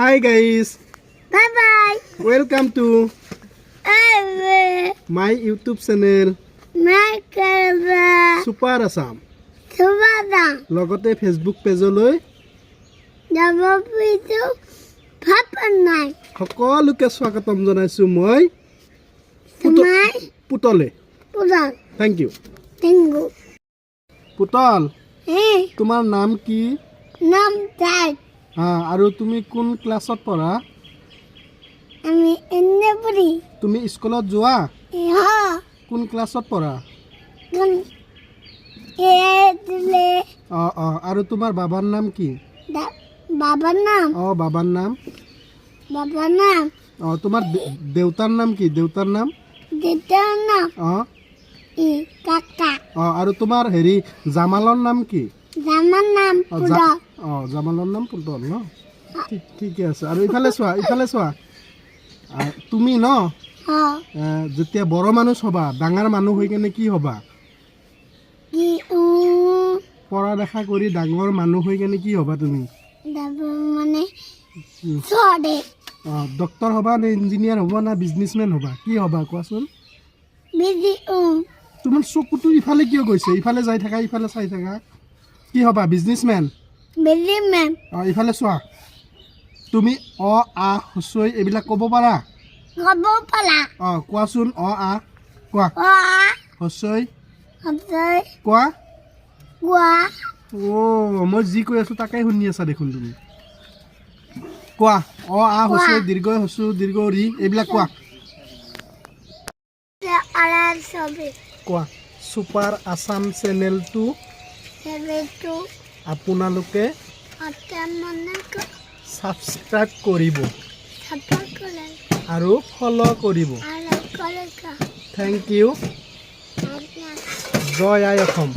Hi guys, Bye bye. welcome to my YouTube channel My Kerala. Super Assam. Subada. লগতে Facebook পেজলৈ Double pizza. Papa night. সকলোকে স্বাগতম জনাইছো মই Smile. পুতলে। Pudal. Thank you. Tingu. পুতল, Hey. তোমাৰ নাম কি? Nam dad. আৰু তুমি কোন ক্লাছত পঢ়া? আমি এনেবৰি তুমি স্কুলত যোৱা? হা কোন ক্লাছত পঢ়া? গুণ এলে আৰু তোমাৰ বাবাৰ নাম কি? বাবাৰ নাম বাবাৰ নাম? তোমাৰ দেউতাৰ নাম কি? দেউতাৰ নাম? দেউতাৰ নাম ই কাকা আৰু তোমাৰ জামালৰ নাম কি? জামাৰ নাম পুদল জামালৰ নাম পুতল ন? ঠিকে আছে। আৰু ইফালে চোৱা তুমি ন যেতিয়া বড় মানুহ হবা, ডাঙৰ মানুহ হৈ কেনে কি হবা? পঢ়া দেখা কৰি ডাঙৰ মানুহ হৈ কেনে কি হবা তুমি? মানে ছৰে ডক্টৰ হবা নে ইঞ্জিনিয়াৰ হবা না বিজনেছমেন হবা? কি হবা কোৱাচোন? বিজি তোমাৰ চকুটো ইফালে কিয় গৈছে? ইফালে যাই থাকা, ইফালে চাই থাকা। কি হবা? বিজনেছমেন? বিজি মেম ইফালে চোৱা, তুমি হচৈ এইবিলাক ক'ব পাৰা? ক'ব পাৰা কোৱাচোন। কোৱা। হচৈ হচৈ কোৱা। কোৱা মই যি কৈ আছো তাকে শুনি আছা দেখোন তুমি। কোৱা। হচৈ দীৰ্ঘ হচু দীৰ্ঘ ৰি এইবিলাক কোৱা। কোৱা। ছুপাৰ আছাম চেনেলটো আপোনালোকে ছাবস্ক্ৰাইব কৰিব আৰু ফ'ল' কৰিব। Thank you. জয় আই অসম।